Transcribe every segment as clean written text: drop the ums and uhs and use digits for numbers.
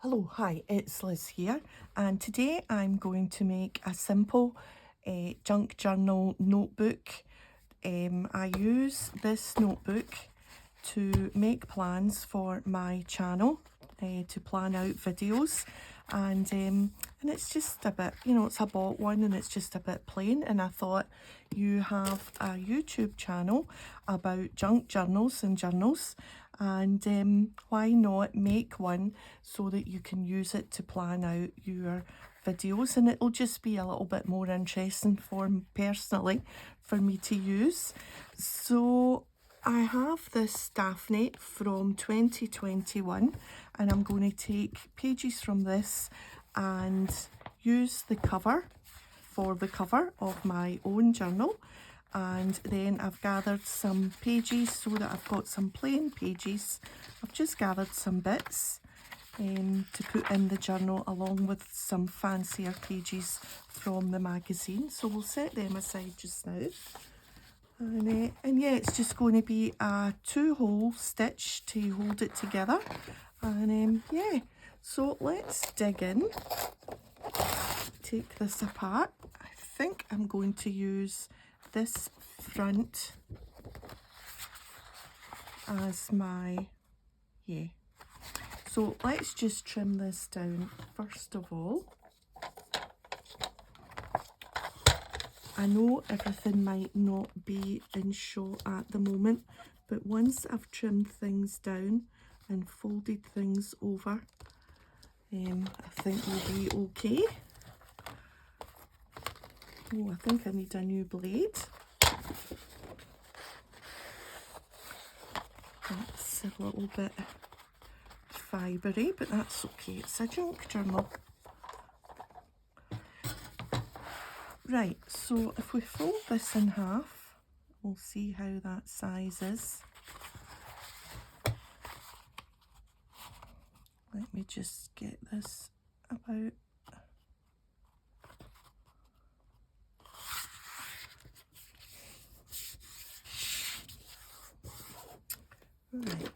Hello, hi, it's Liz here, and today I'm going to make a simple junk journal notebook. I use this notebook to make plans for my channel, to plan out videos, and it's just a bit, it's a bought one and it's just a bit plain, and I thought you have a YouTube channel about junk journals and journals, and why not make one so that you can use it to plan out your videos, and it'll just be a little bit more interesting personally for me to use. So I have this Daphne from 2021, and I'm going to take pages from this and use the cover for the cover of my own journal. And then I've gathered some pages so that I've got some plain pages. I've just gathered some bits to put in the journal, along with some fancier pages from the magazine. So we'll set them aside just now. And yeah, it's just going to be a 2-hole stitch to hold it together. And yeah, so let's dig in. Take this apart. I think I'm going to use this front as my, so let's just trim this down first of all. I know everything might not be in shot at the moment, but once I've trimmed things down and folded things over, I think we'll be okay. Oh, I think I need a new blade. That's a little bit fibery, but that's okay. It's a junk journal. Right, so if we fold this in half, we'll see how that size is. Let me just get this about. Right.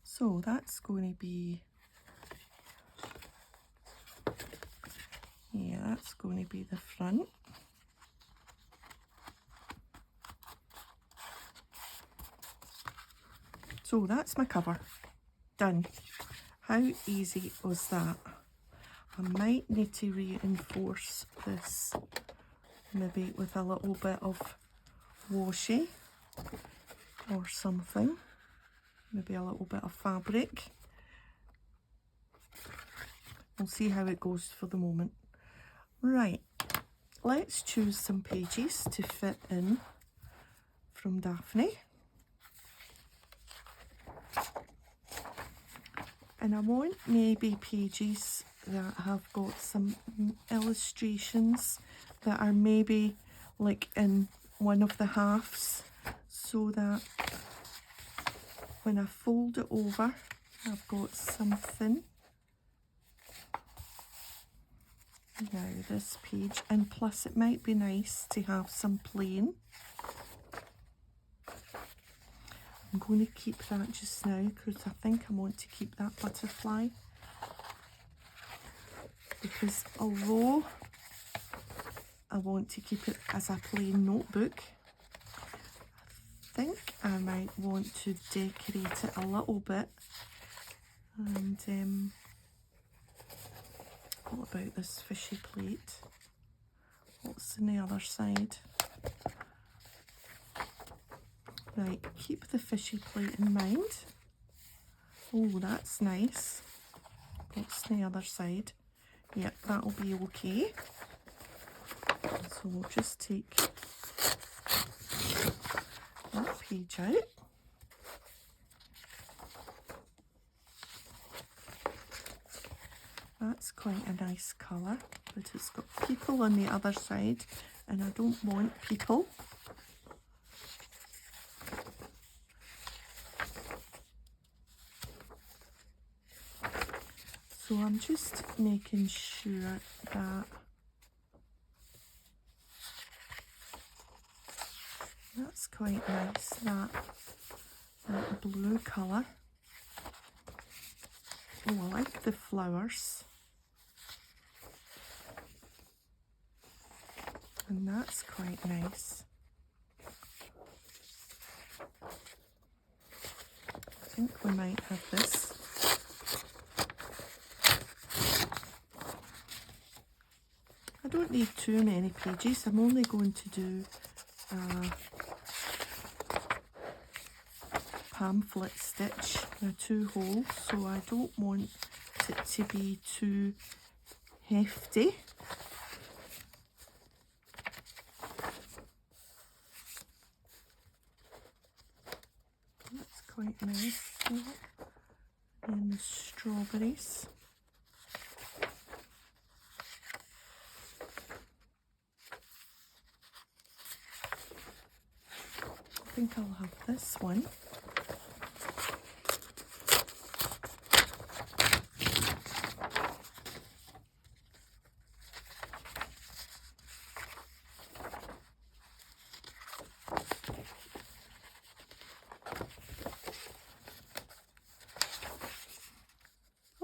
So that's going to be, that's going to be the front. So that's my cover. Done. How easy was that? I might need to reinforce this maybe with a little bit of washi or something. Maybe a little bit of fabric. We'll see how it goes for the moment. Right, let's choose some pages to fit in from Daphne. And I want maybe pages that have got some illustrations that are maybe like in one of the halves, so that when I fold it over, I've got something. Now this page, and plus it might be nice to have some plain. I'm going to keep that just now because I think I want to keep that butterfly, because although I want to keep it as a plain notebook, I think I might want to decorate it a little bit. And what about this fishy plate? What's on the other side? Right, keep the fishy plate in mind. Oh, that's nice. What's on the other side? Yep, that'll be okay. So we'll just take that page out. That's quite a nice colour, but it's got people on the other side, and I don't want people. So I'm just making sure that that's quite nice, that blue colour. Oh, I like the flowers. And that's quite nice. I think we might have this. I don't need too many pages. I'm only going to do a pamphlet stitch, a 2 hole, so I don't want it to be too hefty. That's quite nice. And the strawberries. I think I'll have this one.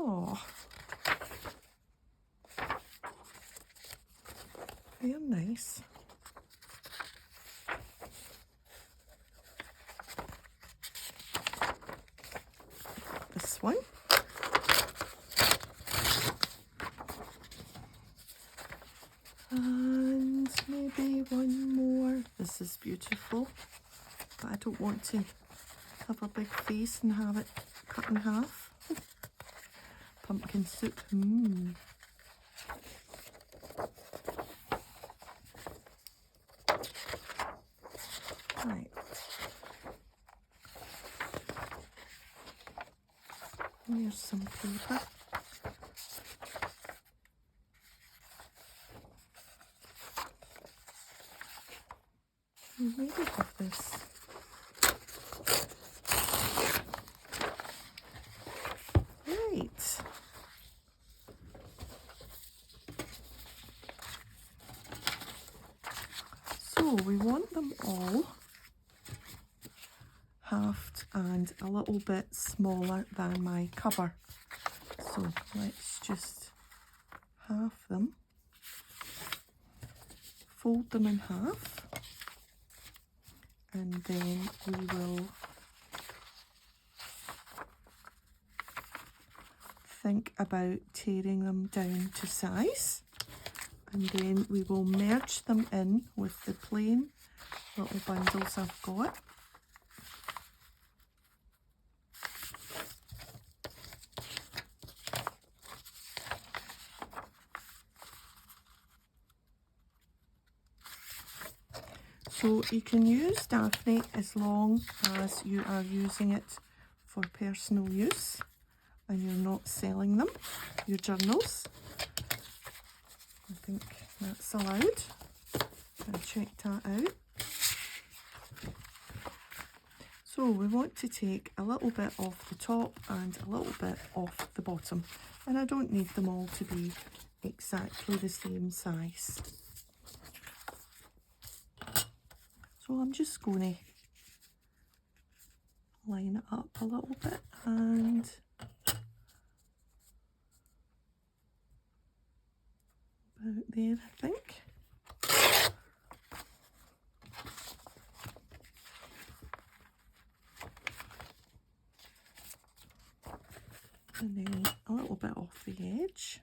Oh, they're nice. This one. And maybe one more. This is beautiful, but I don't want to have a big face and have it cut in half. Pumpkin soup. Right. Here's some paper. Maybe have this. Right. So we want them all halved and a little bit smaller than my cover. So let's just halve them, fold them in half, and then we will think about tearing them down to size, and then we will merge them in with the plain little bundles I've got. So you can use Daphne as long as you are using it for personal use and you're not selling them, your journals. I think that's allowed. I'll check that out. So we want to take a little bit off the top and a little bit off the bottom. And I don't need them all to be exactly the same size. So I'm just going to line it up a little bit and about there, I think. And then a little bit off the edge.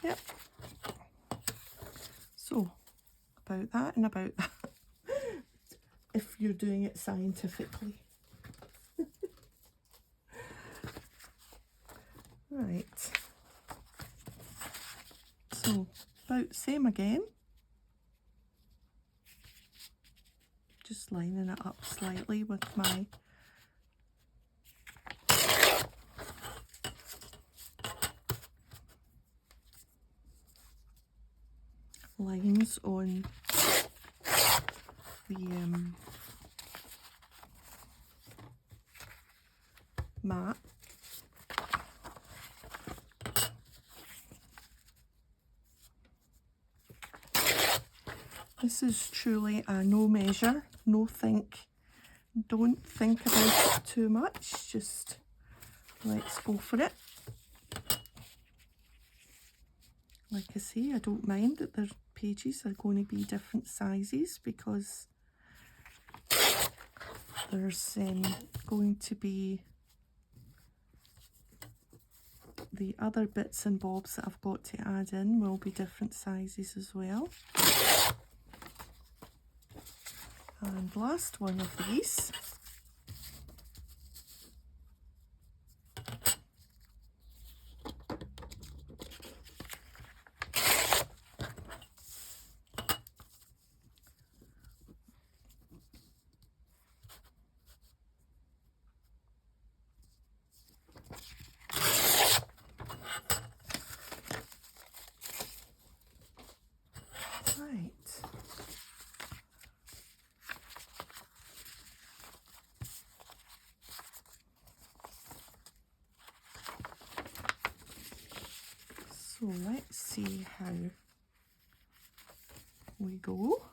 Yep. So, about that and about that, if you're doing it scientifically. Right. So, about the same again. Just lining it up slightly with my lines on the mat. This is truly a no measure, no think. Don't think about it too much, just let's go for it. Like I say, I don't mind that their pages are going to be different sizes because there's going to be the other bits and bobs that I've got to add in will be different sizes as well. And last one of these. Right. So let's see how we go.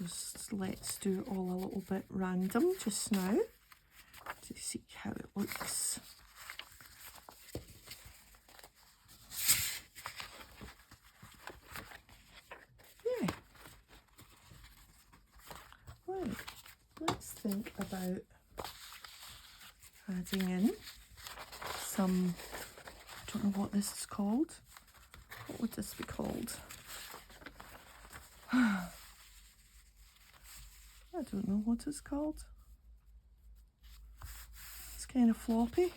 Just let's do it all a little bit random just now to see how it looks. Yeah. Right, let's think about adding in some, I don't know what this is called. What would this be called? I don't know what it's called. It's kind of floppy,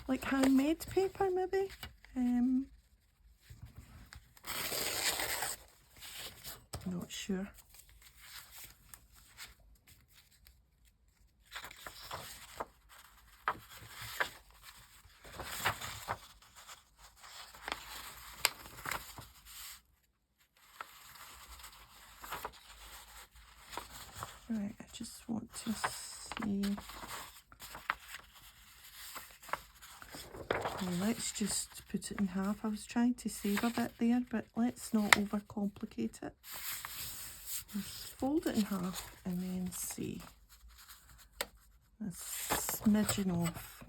like handmade paper maybe. Not sure. Right, I just want to see. Well, let's just put it in half. I was trying to save a bit there, but let's not overcomplicate it. Just fold it in half and then see. A smidgen off.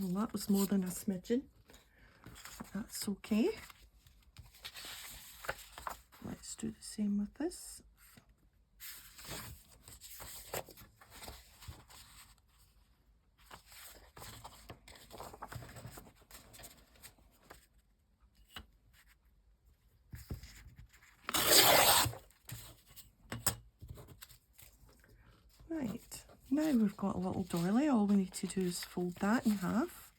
Well, that was more than a smidgen. That's okay. Let's do the same with this. Right, now we've got a little doily. All we need to do is fold that in half.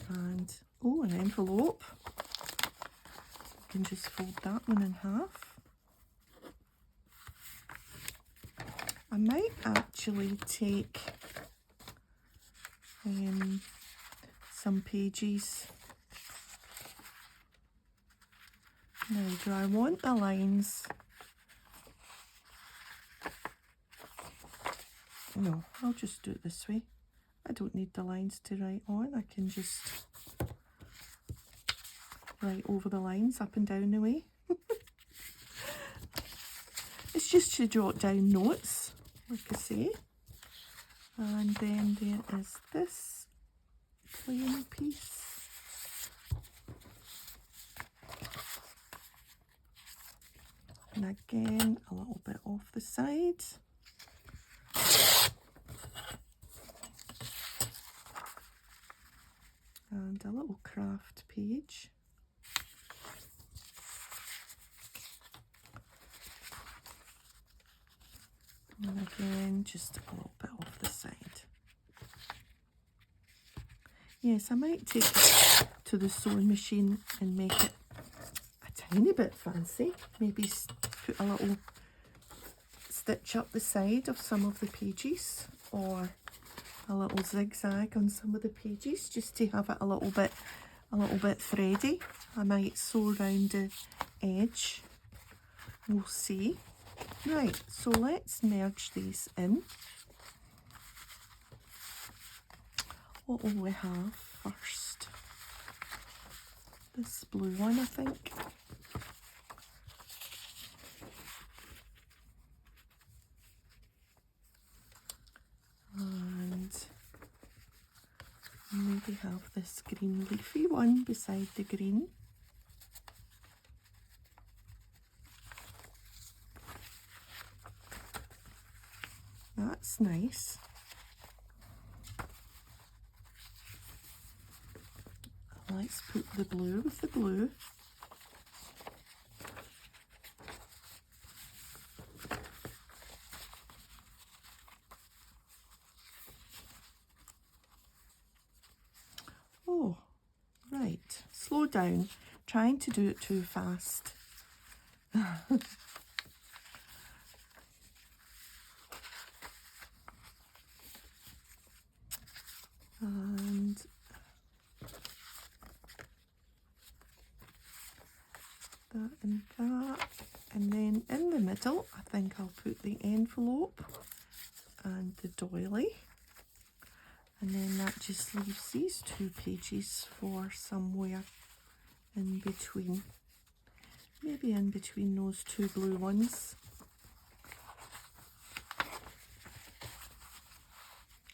And, oh, an envelope. You can just fold that one in half. I might actually take some pages. Now, do I want the lines? No, I'll just do it this way. I don't need the lines to write on. I can just write over the lines up and down the way. It's just to jot down notes, like I say. And then there is this plain piece. And again, a little bit off the side. And a little craft page. And again, just a little bit off the side. Yes, I might take it to the sewing machine and make it a tiny bit fancy. Maybe put a little stitch up the side of some of the pages, or a little zigzag on some of the pages, just to have it a little bit thready. I might sew around the edge. We'll see. Right, so let's merge these in. What will we have first? This blue one, I think. And maybe have this green leafy one beside the green. That's nice. Let's put the blue with the blue. Oh, right. Slow down. Trying to do it too fast. And that and that. And then in the middle, I think I'll put the envelope and the doily. And then that just leaves these 2 pages for somewhere in between. Maybe in between those 2 blue ones.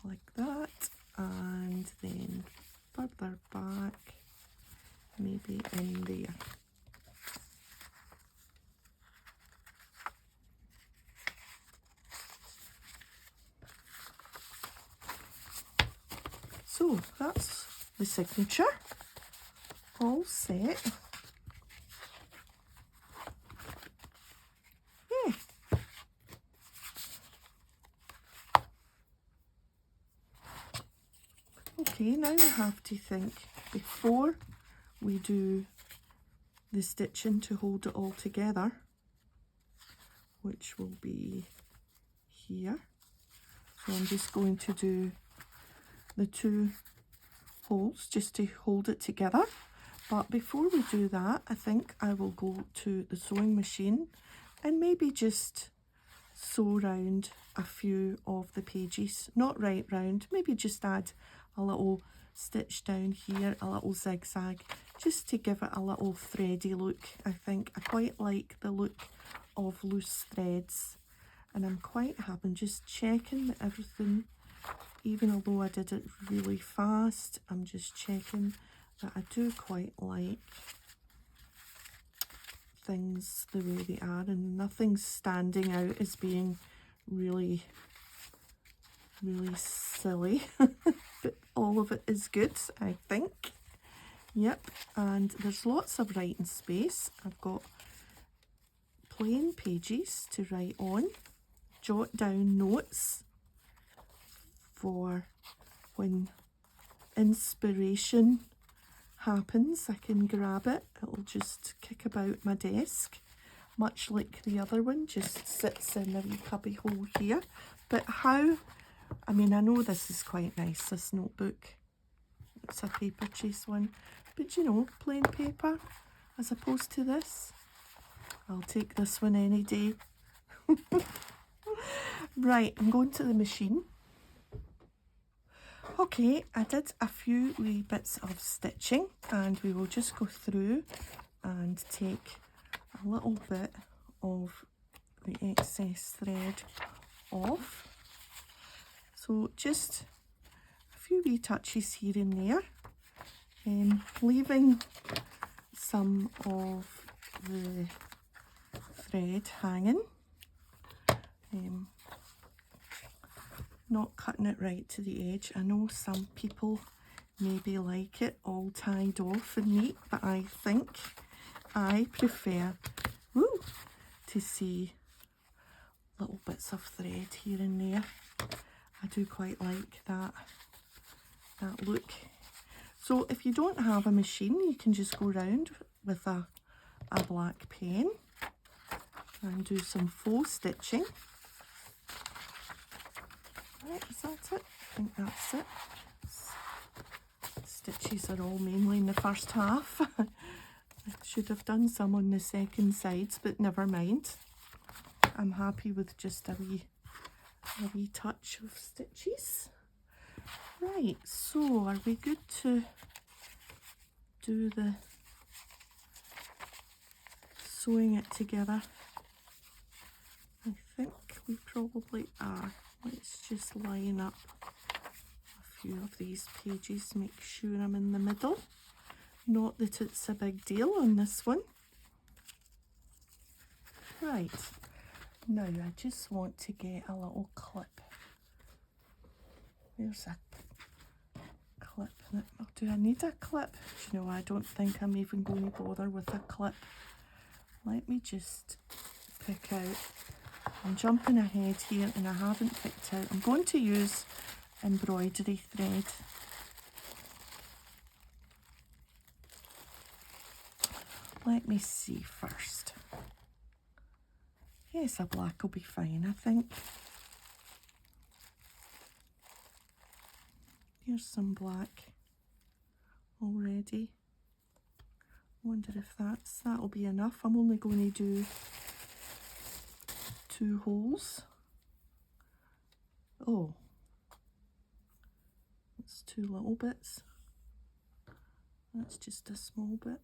Like that. And then further back, maybe in there. So that's the signature, all set. Yeah. Okay, now we have to think, before we do the stitching to hold it all together, which will be here. So I'm just going to do the 2 holes just to hold it together. But before we do that, I think I will go to the sewing machine and maybe just sew round a few of the pages. Not right round, maybe just add a little stitch down here, a little zigzag, just to give it a little thready look. I think I quite like the look of loose threads, and I'm quite happy. I'm just checking that everything, even although I did it really fast, I'm just checking that I do quite like things the way they are, and nothing's standing out as being really silly. But all of it is good, I think. Yep, and there's lots of writing space. I've got plain pages to write on, jot down notes for when inspiration happens. I can grab it, it'll just kick about my desk, much like the other one, just sits in a wee cubby hole here. But how, I mean, I know this is quite nice, this notebook. It's a paper chase one, but you know, plain paper as opposed to this. I'll take this one any day. Right, I'm going to the machine. Okay, I did a few wee bits of stitching, and we will just go through and take a little bit of the excess thread off. So just a few wee touches here and there, leaving some of the thread hanging, not cutting it right to the edge. I know some people maybe like it all tied off and neat, but I think I prefer to see little bits of thread here and there. I do quite like that look. So if you don't have a machine, you can just go round with a black pen and do some faux stitching. Right, is that it? I think that's it. Stitches are all mainly in the first half. I should have done some on the second sides, but never mind. I'm happy with just a wee touch of stitches. Right, so are we good to do the sewing it together? I think we probably are. Let's just line up a few of these pages, make sure I'm in the middle. Not that it's a big deal on this one. Right, now I just want to get a little clip. There's a clip. Oh, do I need a clip? Do you know, I don't think I'm even going to bother with a clip. Let me just pick out. I'm jumping ahead here and I haven't picked out. I'm going to use embroidery thread. Let me see first. Yes, a black will be fine, I think. Here's some black already. Wonder if that'll be enough. I'm only going to do 2 holes. Oh, it's 2 little bits. That's just a small bit.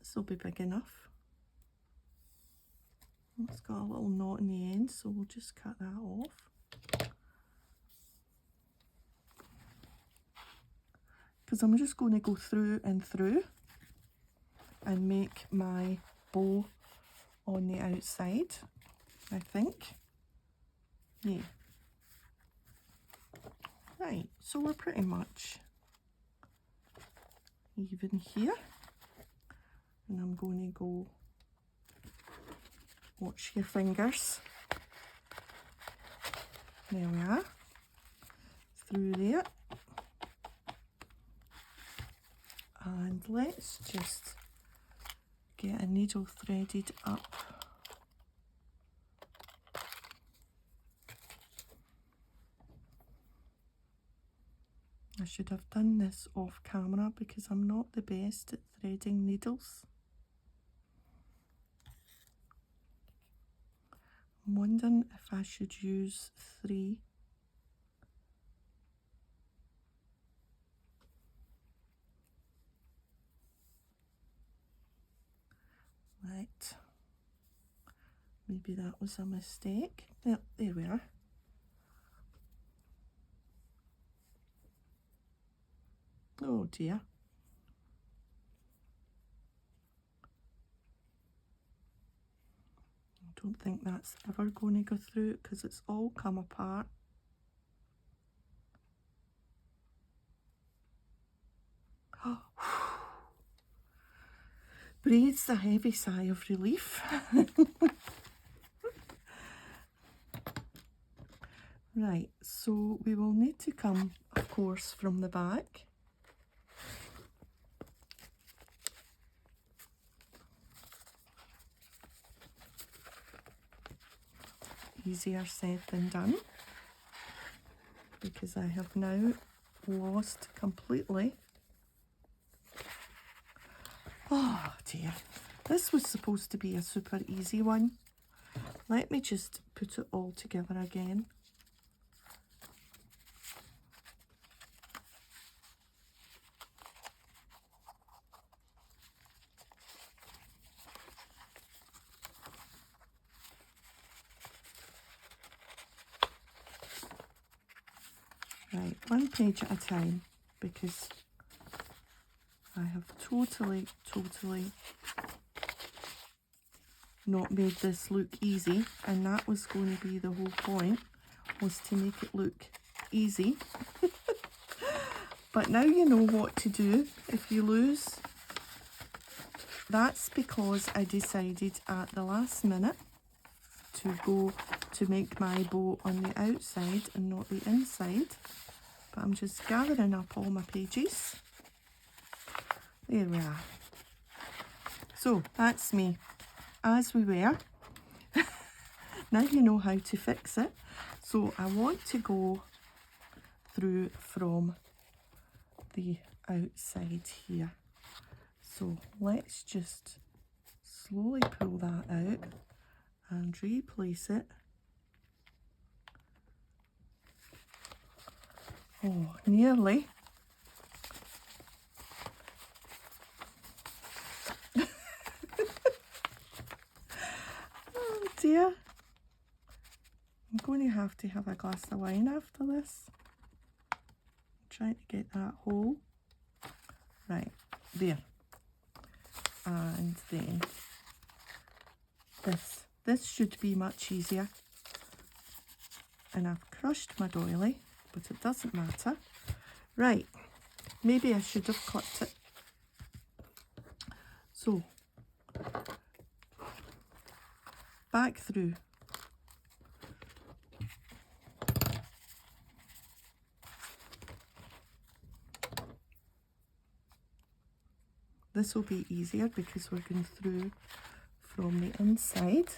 This will be big enough. It's got a little knot in the end, so we'll just cut that off. Because I'm just going to go through and through and make my bow on the outside, I think. Yeah. Right, so we're pretty much even here. And I'm going to go, watch your fingers. There we are. Through there. And let's just get a needle threaded up. I should have done this off camera because I'm not the best at threading needles. I'm wondering if I should use 3. Right. Maybe that was a mistake. There we are. Oh dear. I don't think that's ever going to go through because it's all come apart. Breathes a heavy sigh of relief. Right, so we will need to come, of course, from the back. Easier said than done, because I have now lost completely. Oh dear, this was supposed to be a super easy one. Let me just put it all together again. Right, 1 page at a time, because I have totally not made this look easy, and that was going to be the whole point, was to make it look easy. But now you know what to do if you lose. That's because I decided at the last minute to go to make my bow on the outside and not the inside. But I'm just gathering up all my pages. There we are. So that's me as we were. Now you know how to fix it. So I want to go through from the outside here. So let's just slowly pull that out and replace it. Oh, nearly. Oh dear. I'm going to have a glass of wine after this. I'm trying to get that hole. Right, there. And then this should be much easier. And I've crushed my doily, but it doesn't matter. Right, maybe I should have clipped it. So, back through. This will be easier because we're going through from the inside.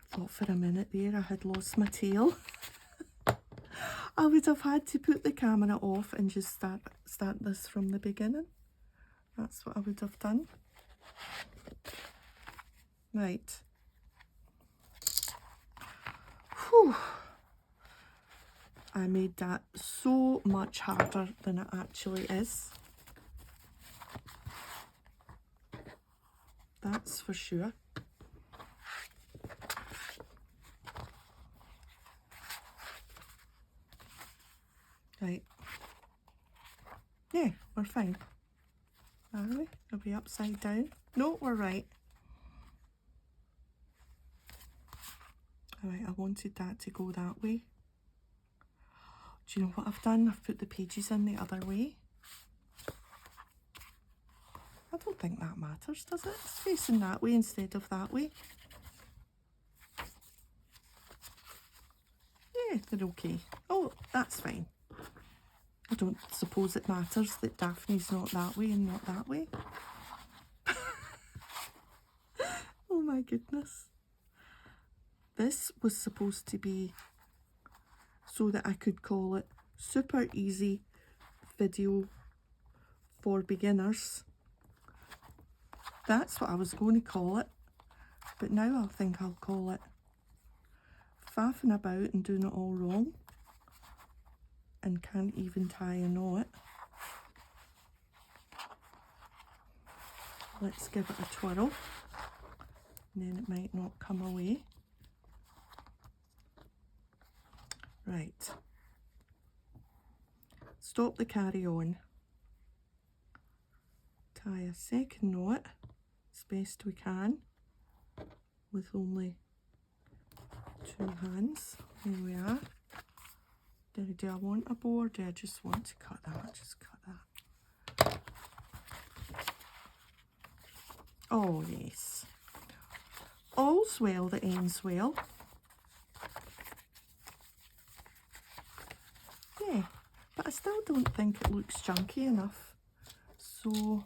Thought for a minute there I had lost my tail. I would have had to put the camera off and just start this from the beginning. That's what I would have done. Right. Whew. I made that so much harder than it actually is. That's for sure. Right. Yeah, we're fine. Are we? Are we upside down? No, we're right. Alright, I wanted that to go that way. Do you know what I've done? I've put the pages in the other way. I don't think that matters, does it? It's facing that way instead of that way. Yeah, they're okay. Oh, that's fine. I don't suppose it matters that Daphne's not that way and not that way. Oh my goodness. This was supposed to be so that I could call it super easy video for beginners. That's what I was going to call it, but now I think I'll call it faffing about and doing it all wrong and can't even tie a knot. Let's give it a twirl and then it might not come away. Right, stop the carry on, tie a second knot as best we can with only two hands. There we are. Do I want a bow or do I just want to cut that? Just cut that. Oh yes. All's well that ends well. Yeah, but I still don't think it looks junky enough. So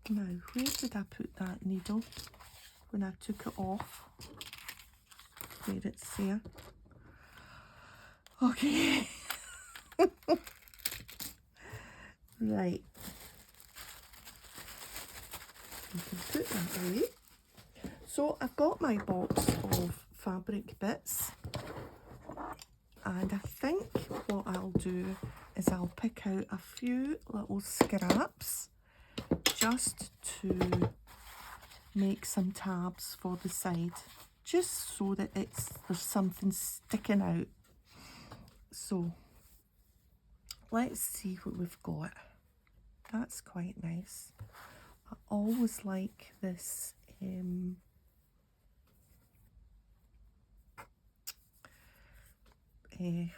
now, where did I put that needle when I took it off? There, it's there. Okay. Right. You can put that away. So I've got my box of fabric bits. And I think what I'll do is I'll pick out a few little scraps just to make some tabs for the side, just so that there's something sticking out. So let's see what we've got. That's quite nice. I always like this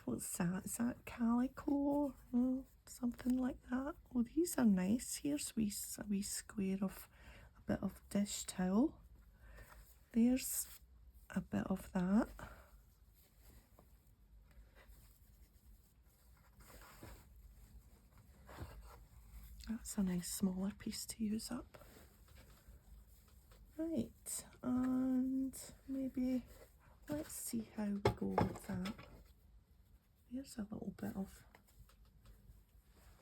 what's that? Is that calico or something like that? Oh, these are nice. Here's a wee square of a bit of dish towel. There's a bit of that. That's a nice smaller piece to use up. Right, and maybe let's see how we go with that. There's a little bit of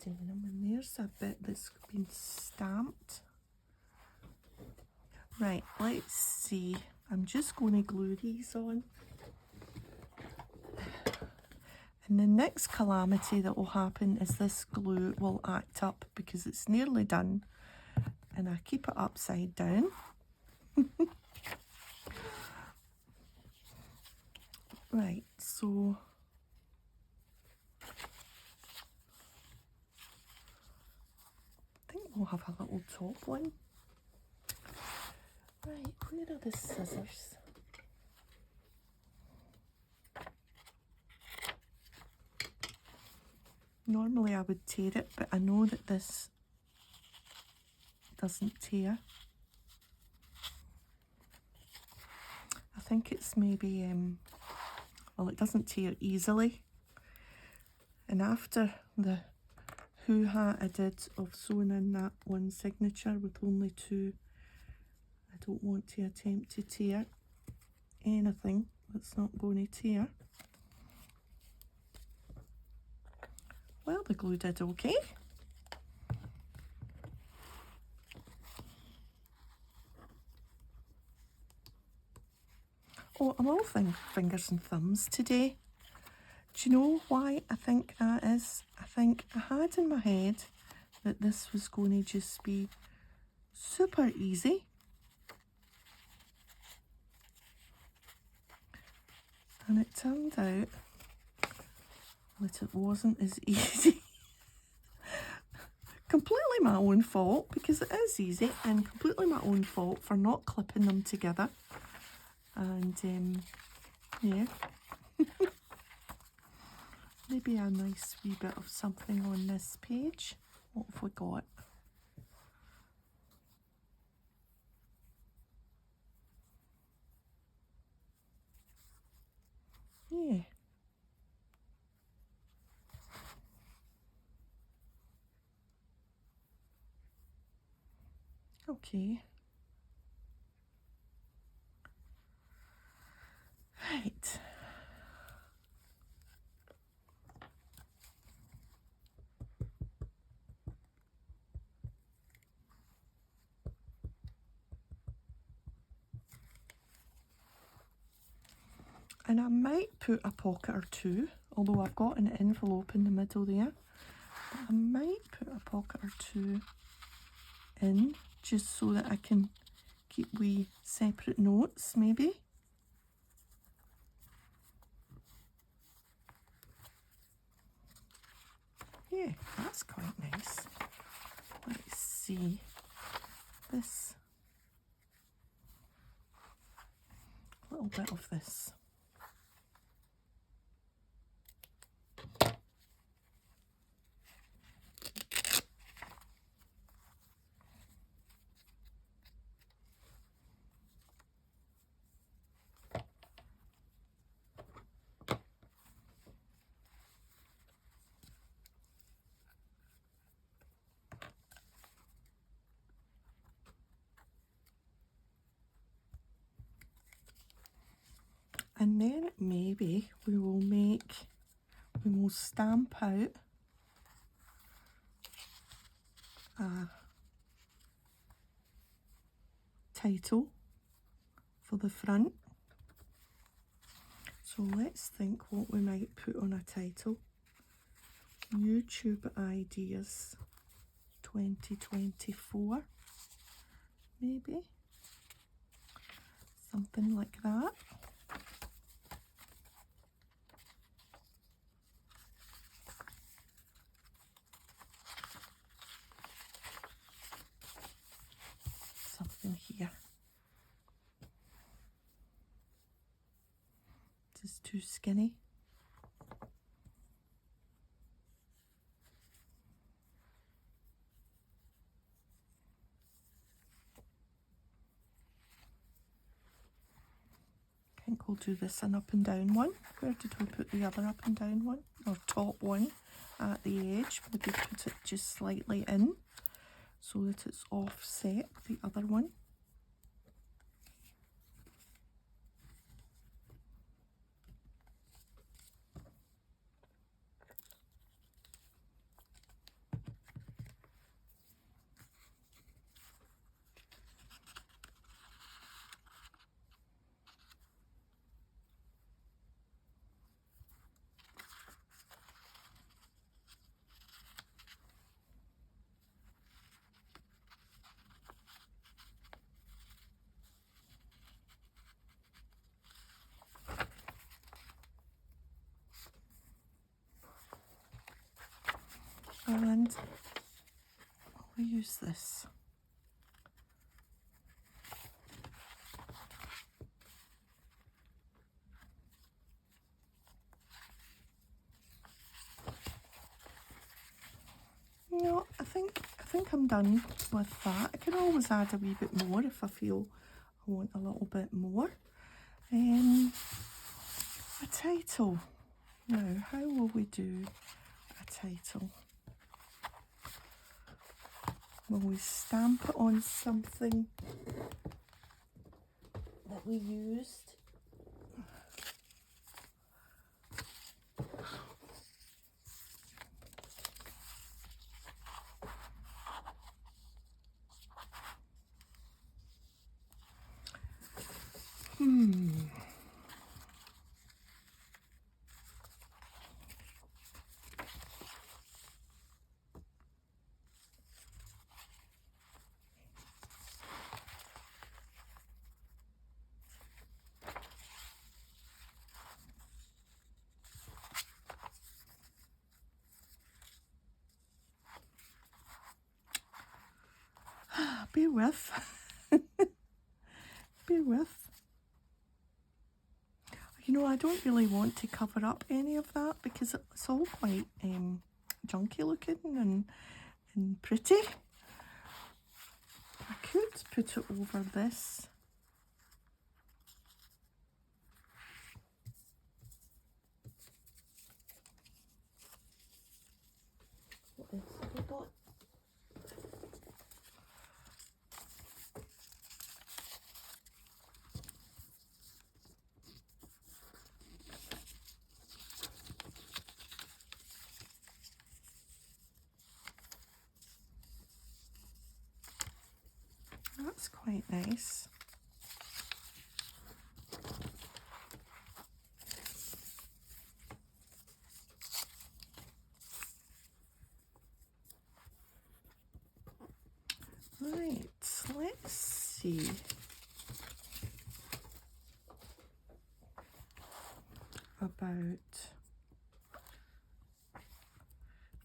denim and there's a bit that's been stamped. Right, let's see. I'm just going to glue these on. And the next calamity that will happen is this glue will act up because it's nearly done. And I keep it upside down. Right, so I think we'll have a little top one. Right, where are the scissors? Normally I would tear it, but I know that this doesn't tear. I think it's maybe, well, it doesn't tear easily. And after the hoo-ha I did of sewing in that one signature with only two, I don't want to attempt to tear anything that's not going to tear. Well, the glue did okay. Oh, I'm all fingers and thumbs today. Do you know why I think that is? I think I had in my head that this was going to just be super easy. And it turned out that it wasn't as easy. Completely my own fault, because it is easy, and completely my own fault for not clipping them together. And yeah. Maybe a nice wee bit of something on this page. What have we got? Yeah. Okay. Right. And I might put a pocket or two, although I've got an envelope in the middle there. But I might put a pocket or two in, just so that I can keep wee separate notes, maybe. Yeah, that's quite nice. Let's see. This little bit of this. And then maybe we will stamp out a title for the front. So let's think what we might put on a title. YouTube Ideas 2024, maybe. Something like that. Something here. This is too skinny. I think we'll do this an up and down one. Where did we put the other up and down one? Or top one at the edge. Maybe put it just slightly in so that it's offset the other one. and I'll use this. No, I think I'm done with that. I can always add a wee bit more if I feel I want a little bit more. A title. Now, how will we do a title? Will we stamp it on something that we used? Bear with. Bear with. You know, I don't really want to cover up any of that because it's all quite junky looking and pretty. I could put it over this. What else have I got? That's quite nice. Right, let's see. About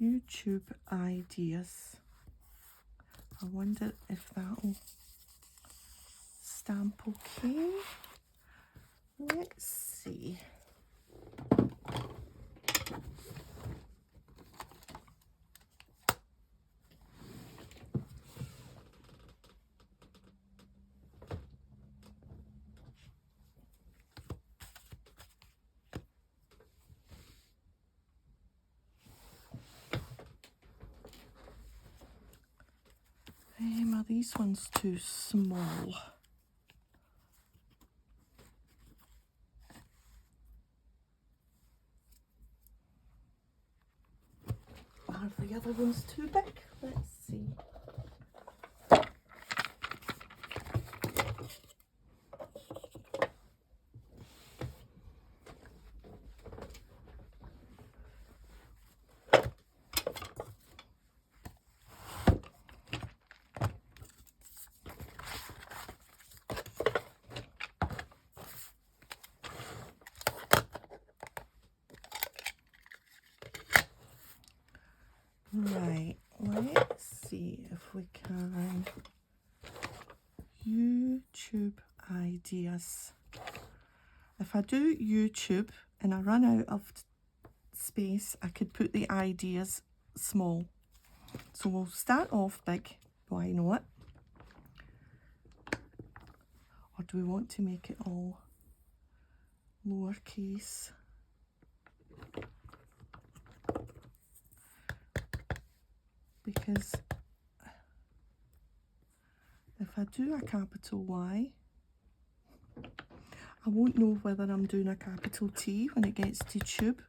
YouTube ideas. I wonder if that'll stamp okay. Let's see. Are these ones too small? Are the other ones too big? Let's see. Right, let's see if we can. YouTube ideas. If I do YouTube and I run out of space, I could put the ideas small. So we'll start off big, why not? Or do we want to make it all lowercase? Because if I do a capital Y, I won't know whether I'm doing a capital T when it gets to tube,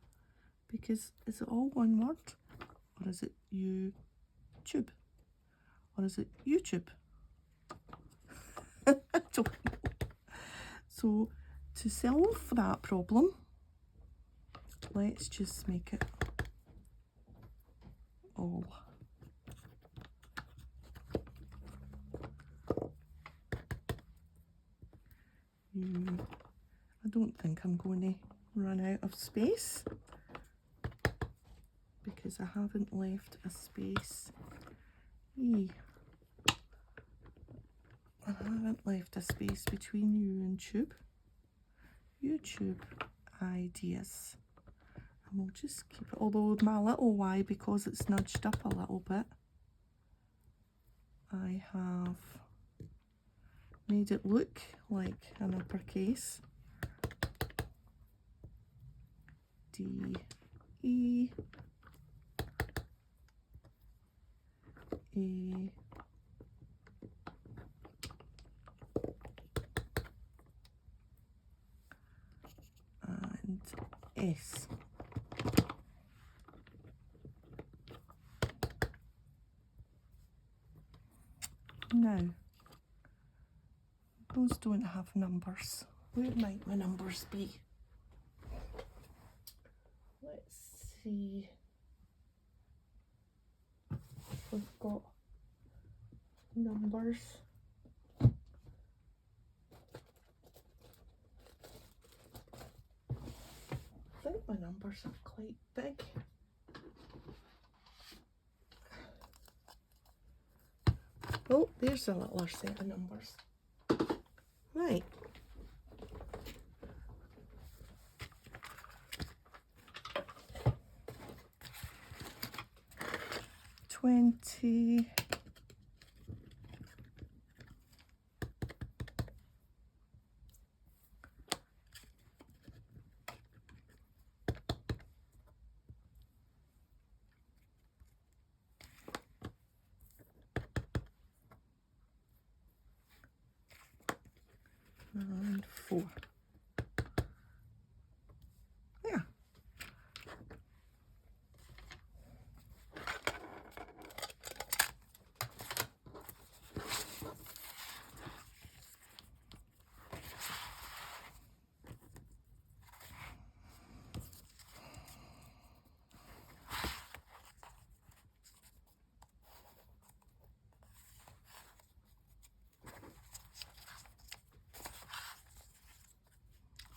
because is it all one word, or is it YouTube, or is it YouTube? I don't know. So to solve that problem, let's just make it all. I don't think I'm going to run out of space because because I haven't left a space. I haven't left a space between you and YouTube ideas. And we'll just keep it, although my little y, because it's nudged up a little bit, I have made it look like an uppercase. D, E, A, and S. Now, those don't have numbers. Where might my numbers be? Let's see. We've got numbers. I think my numbers are quite big. Oh, there's a littler set of numbers. Right. $20. And 4. Yeah.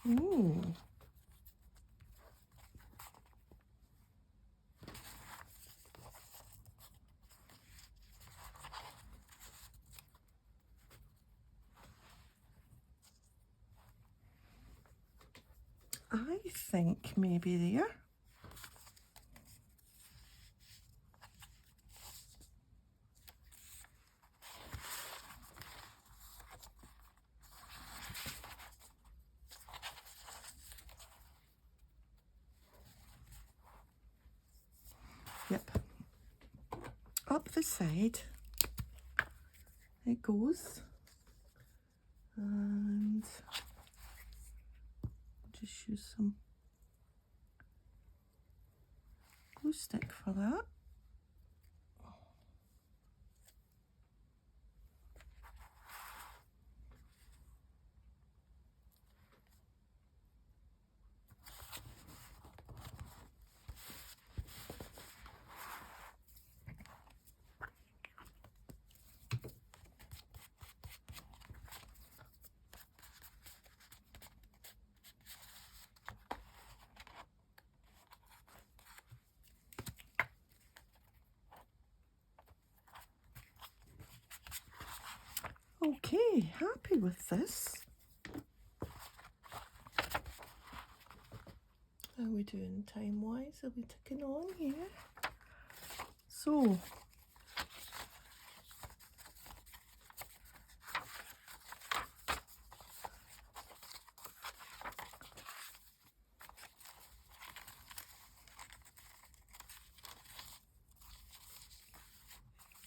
Ooh. I think maybe there. Yep. Up the side it goes, and just use some glue stick for that. Okay, happy with this. How are we doing time-wise? Are we ticking on here? So,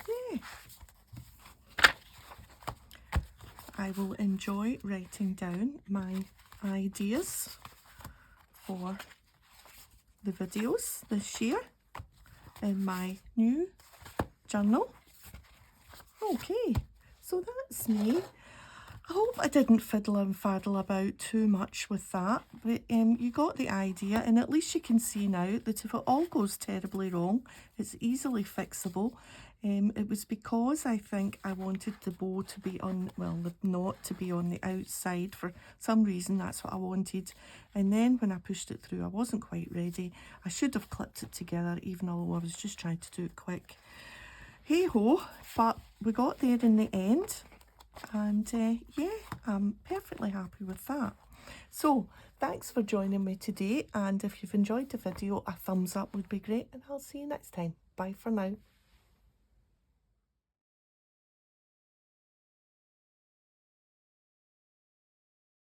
yeah. I will enjoy writing down my ideas for the videos this year in my new journal. Okay, so that's me. I hope I didn't fiddle and faddle about too much with that, but you got the idea, and at least you can see now that if it all goes terribly wrong, it's easily fixable. It was because I think I wanted the bow to be on, well, the knot to be on the outside. For some reason, that's what I wanted. And then when I pushed it through, I wasn't quite ready. I should have clipped it together, even though I was just trying to do it quick. Hey ho, but we got there in the end. And yeah, I'm perfectly happy with that. So thanks for joining me today, and if you've enjoyed the video, a thumbs up would be great, and I'll see you next time. Bye for now.